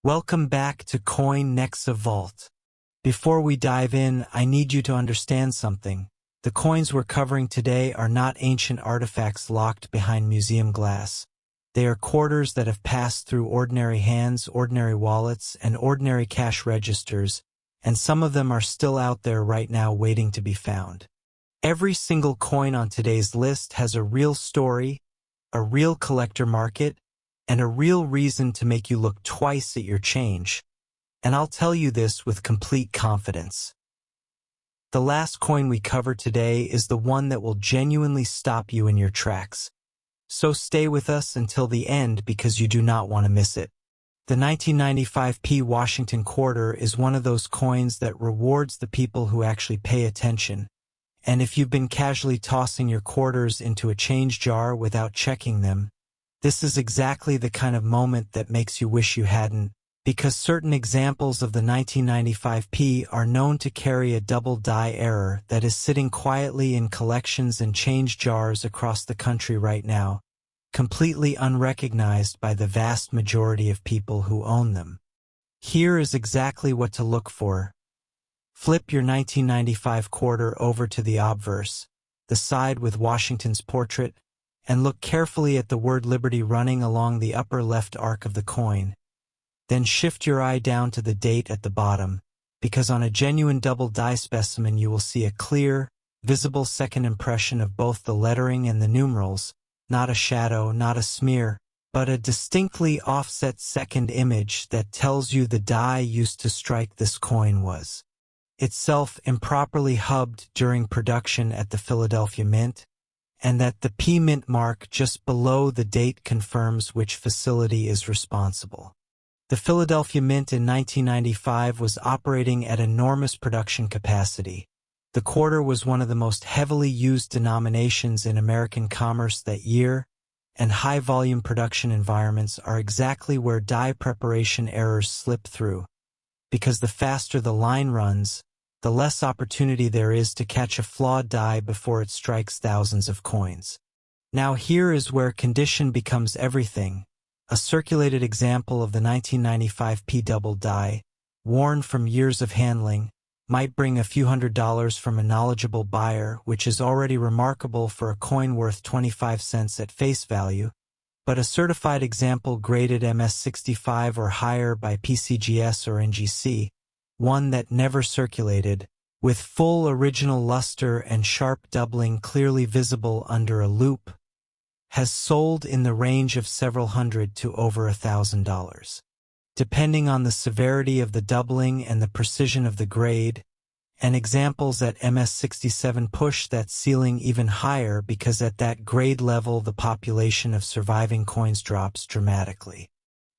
Welcome back to Coin Nexa Vault. Before we dive in, I need you to understand something. The coins we're covering today are not ancient artifacts locked behind museum glass. They are quarters that have passed through ordinary hands, ordinary wallets, and ordinary cash registers, and some of them are still out there right now waiting to be found. Every single coin on today's list has a real story, a real collector market, and a real reason to make you look twice at your change. And I'll tell you this with complete confidence. The last coin we cover today is the one that will genuinely stop you in your tracks. So stay with us until the end because you do not want to miss it. The 1995p Washington quarter is one of those coins that rewards the people who actually pay attention. And if you've been casually tossing your quarters into a change jar without checking them, this is exactly the kind of moment that makes you wish you hadn't, because certain examples of the 1995p are known to carry a double die error that is sitting quietly in collections and change jars across the country right now, completely unrecognized by the vast majority of people who own them. Here is exactly what to look for. Flip your 1995 quarter over to the obverse, the side with Washington's portrait, and look carefully at the word Liberty running along the upper left arc of the coin. Then shift your eye down to the date at the bottom, because on a genuine double die specimen you will see a clear, visible second impression of both the lettering and the numerals, not a shadow, not a smear, but a distinctly offset second image that tells you the die used to strike this coin was itself improperly hubbed during production at the Philadelphia Mint, and that the P Mint mark just below the date confirms which facility is responsible. The Philadelphia Mint in 1995 was operating at enormous production capacity. The quarter was one of the most heavily used denominations in American commerce that year, and high-volume production environments are exactly where die preparation errors slip through, because the faster the line runs, the less opportunity there is to catch a flawed die before it strikes thousands of coins. Now here is where condition becomes everything. A circulated example of the 1995p double die, worn from years of handling, might bring a few $100s from a knowledgeable buyer, which is already remarkable for a coin worth 25 cents at face value, but a certified example graded MS65 or higher by PCGS or NGC, one that never circulated, with full original luster and sharp doubling clearly visible under a loupe, has sold in the range of several hundred to over $1,000. Depending on the severity of the doubling and the precision of the grade, and examples at MS67 push that ceiling even higher because at that grade level the population of surviving coins drops dramatically.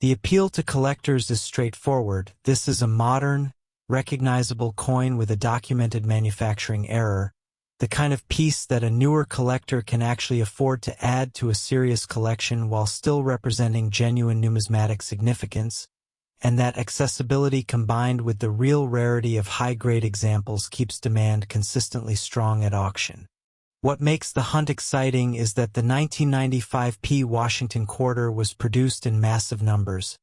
The appeal to collectors is straightforward. This is a modern, recognizable coin with a documented manufacturing error, the kind of piece that a newer collector can actually afford to add to a serious collection while still representing genuine numismatic significance, and that accessibility combined with the real rarity of high-grade examples keeps demand consistently strong at auction. What makes the hunt exciting is that the 1995p Washington quarter was produced in massive numbers,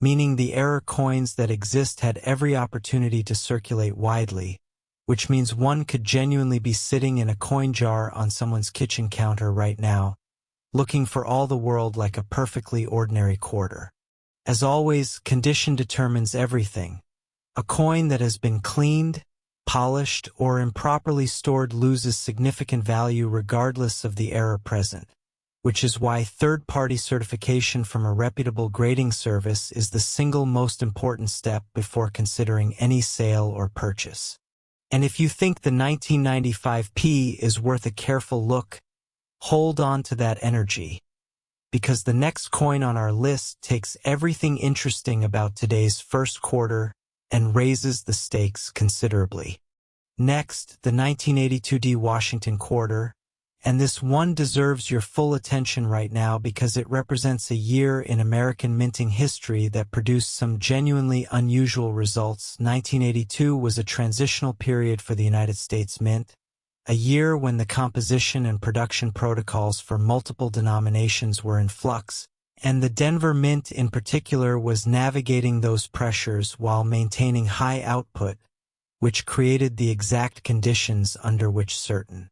meaning the error coins that exist had every opportunity to circulate widely, which means one could genuinely be sitting in a coin jar on someone's kitchen counter right now, looking for all the world like a perfectly ordinary quarter. As always, condition determines everything. A coin that has been cleaned, polished, or improperly stored loses significant value regardless of the error present, which is why third-party certification from a reputable grading service is the single most important step before considering any sale or purchase. And if you think the 1995p is worth a careful look, hold on to that energy, because the next coin on our list takes everything interesting about today's first quarter and raises the stakes considerably. Next, the 1982D Washington quarter, and this one deserves your full attention right now because it represents a year in American minting history that produced some genuinely unusual results. 1982 was a transitional period for the United States Mint, a year when the composition and production protocols for multiple denominations were in flux, And the Denver Mint in particular was navigating those pressures while maintaining high output, which created the exact conditions under which certain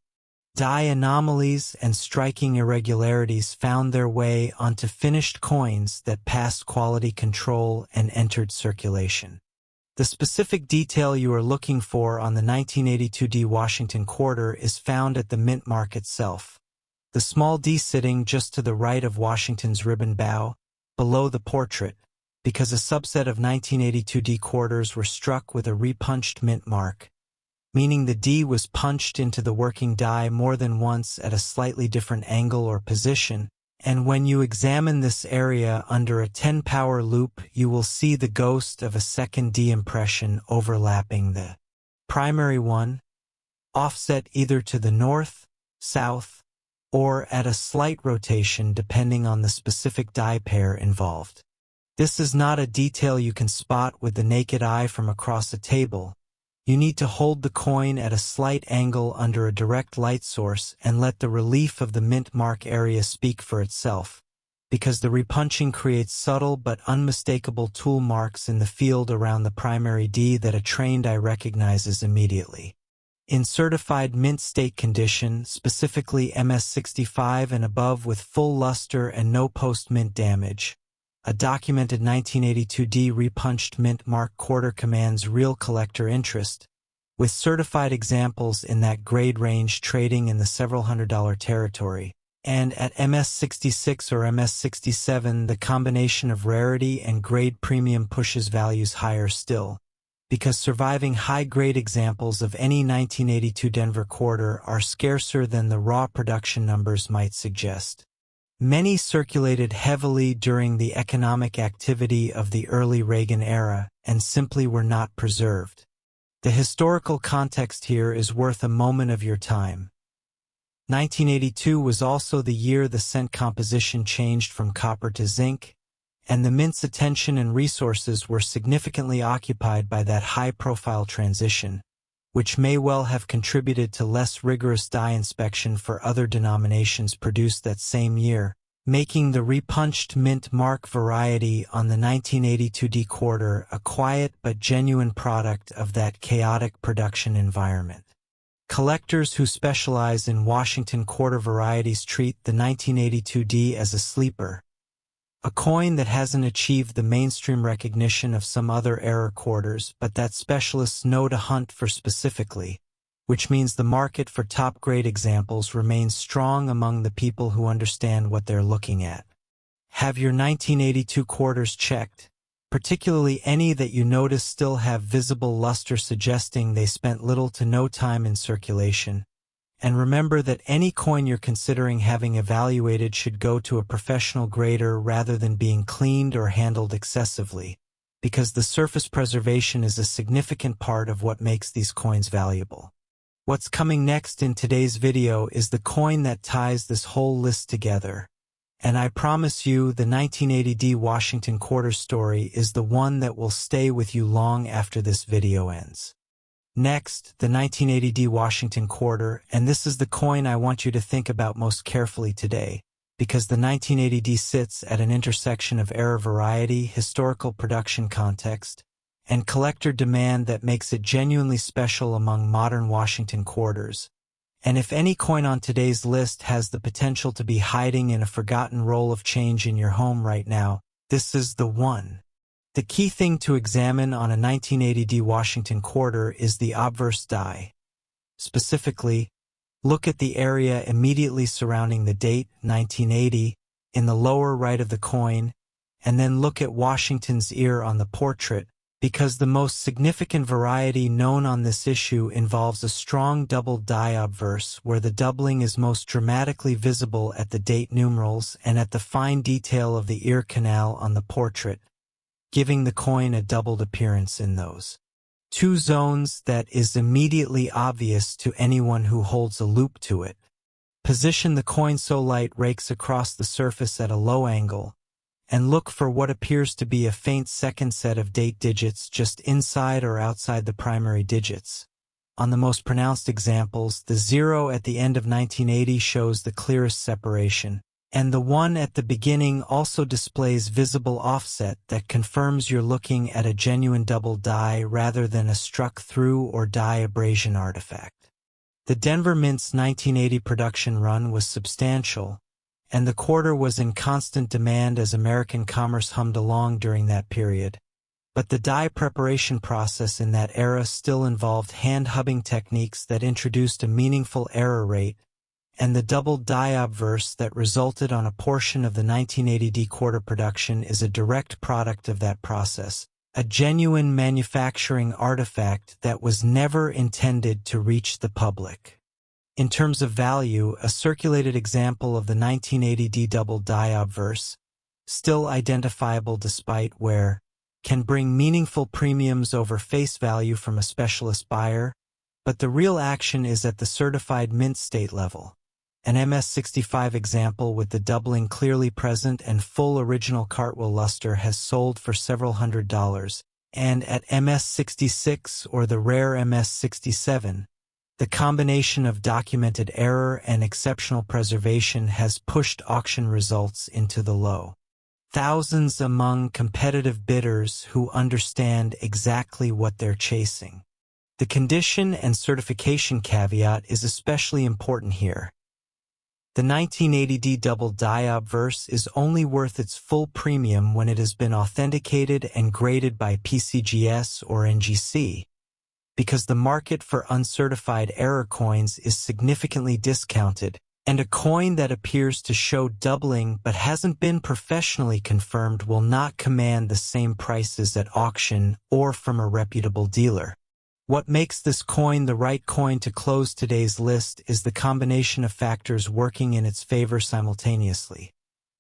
die anomalies and striking irregularities found their way onto finished coins that passed quality control and entered circulation. The specific detail you are looking for on the 1982 D Washington quarter is found at the mint mark itself. The small D sitting just to the right of Washington's ribbon bow, below the portrait, because a subset of 1982 D quarters were struck with a repunched mint mark, meaning the D was punched into the working die more than once at a slightly different angle or position, and when you examine this area under a 10-power loop, you will see the ghost of a second D impression overlapping the primary one, offset either to the north, south, or at a slight rotation depending on the specific die pair involved. This is not a detail you can spot with the naked eye from across a table. You need to hold the coin at a slight angle under a direct light source and let the relief of the mint mark area speak for itself, because the repunching creates subtle but unmistakable tool marks in the field around the primary D that a trained eye recognizes immediately. In certified mint state condition, specifically MS65 and above with full luster and no post-mint damage, a documented 1982 D repunched mint mark quarter commands real collector interest, with certified examples in that grade range trading in the several $100 territory. And at MS66 or MS67, the combination of rarity and grade premium pushes values higher still, because surviving high-grade examples of any 1982 Denver quarter are scarcer than the raw production numbers might suggest. Many circulated heavily during the economic activity of the early Reagan era and simply were not preserved. The historical context here is worth a moment of your time. 1982 was also the year the cent composition changed from copper to zinc, and the mint's attention and resources were significantly occupied by that high-profile transition, which may well have contributed to less rigorous die inspection for other denominations produced that same year, making the repunched mint mark variety on the 1982 D quarter a quiet but genuine product of that chaotic production environment. Collectors who specialize in Washington quarter varieties treat the 1982 D as a sleeper, a coin that hasn't achieved the mainstream recognition of some other era quarters but that specialists know to hunt for specifically, which means the market for top-grade examples remains strong among the people who understand what they're looking at. Have your 1982 quarters checked, particularly any that you notice still have visible luster suggesting they spent little to no time in circulation. And remember that any coin you're considering having evaluated should go to a professional grader rather than being cleaned or handled excessively, because the surface preservation is a significant part of what makes these coins valuable. What's coming next in today's video is the coin that ties this whole list together. And I promise you the 1980 D Washington quarter story is the one that will stay with you long after this video ends. Next, the 1980 D Washington quarter, and this is the coin I want you to think about most carefully today, because the 1980 D sits at an intersection of era variety, historical production context, and collector demand that makes it genuinely special among modern Washington quarters. And if any coin on today's list has the potential to be hiding in a forgotten roll of change in your home right now, this is the one. The key thing to examine on a 1980 D Washington quarter is the obverse die. Specifically, look at the area immediately surrounding the date, 1980, in the lower right of the coin, and then look at Washington's ear on the portrait, because the most significant variety known on this issue involves a strong double die obverse where the doubling is most dramatically visible at the date numerals and at the fine detail of the ear canal on the portrait, giving the coin a doubled appearance in those two zones that is immediately obvious to anyone who holds a loop to it. Position the coin so light rakes across the surface at a low angle, and look for what appears to be a faint second set of date digits just inside or outside the primary digits. On the most pronounced examples, the 0 at the end of 1980 shows the clearest separation, And the one at the beginning also displays visible offset that confirms you're looking at a genuine double die rather than a struck-through or die abrasion artifact. The Denver Mint's 1980 production run was substantial, and the quarter was in constant demand as American commerce hummed along during that period. But the die preparation process in that era still involved hand-hubbing techniques that introduced a meaningful error rate, and the double die obverse that resulted on a portion of the 1980D quarter production is a direct product of that process, a genuine manufacturing artifact that was never intended to reach the public. In terms of value, a circulated example of the 1980D double die obverse, still identifiable despite wear, can bring meaningful premiums over face value from a specialist buyer, but the real action is at the certified mint state level. An MS65 example with the doubling clearly present and full original cartwheel luster has sold for several $100s, and at MS66 or the rare MS67, the combination of documented error and exceptional preservation has pushed auction results into the low thousands among competitive bidders who understand exactly what they're chasing. The condition and certification caveat is especially important here. The 1980D double die obverse is only worth its full premium when it has been authenticated and graded by PCGS or NGC, because the market for uncertified error coins is significantly discounted, and a coin that appears to show doubling but hasn't been professionally confirmed will not command the same prices at auction or from a reputable dealer. What makes this coin the right coin to close today's list is the combination of factors working in its favor simultaneously.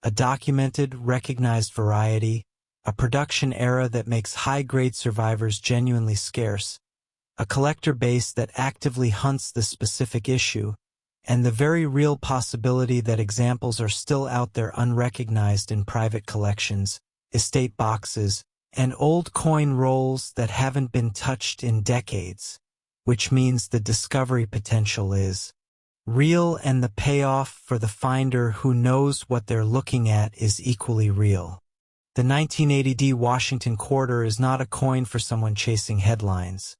A documented, recognized variety, a production era that makes high-grade survivors genuinely scarce, a collector base that actively hunts the specific issue, and the very real possibility that examples are still out there unrecognized in private collections, estate boxes, and old coin rolls that haven't been touched in decades, which means the discovery potential is real and the payoff for the finder who knows what they're looking at is equally real. The 1980D Washington Quarter is not a coin for someone chasing headlines.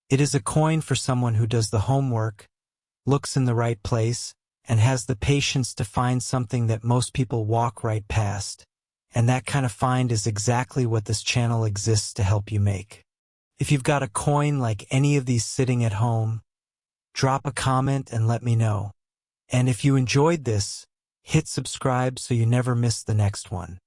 It is a coin for someone who does the homework, looks in the right place, and has the patience to find something that most people walk right past. And that kind of find is exactly what this channel exists to help you make. If you've got a coin like any of these sitting at home, drop a comment and let me know. And if you enjoyed this, hit subscribe so you never miss the next one.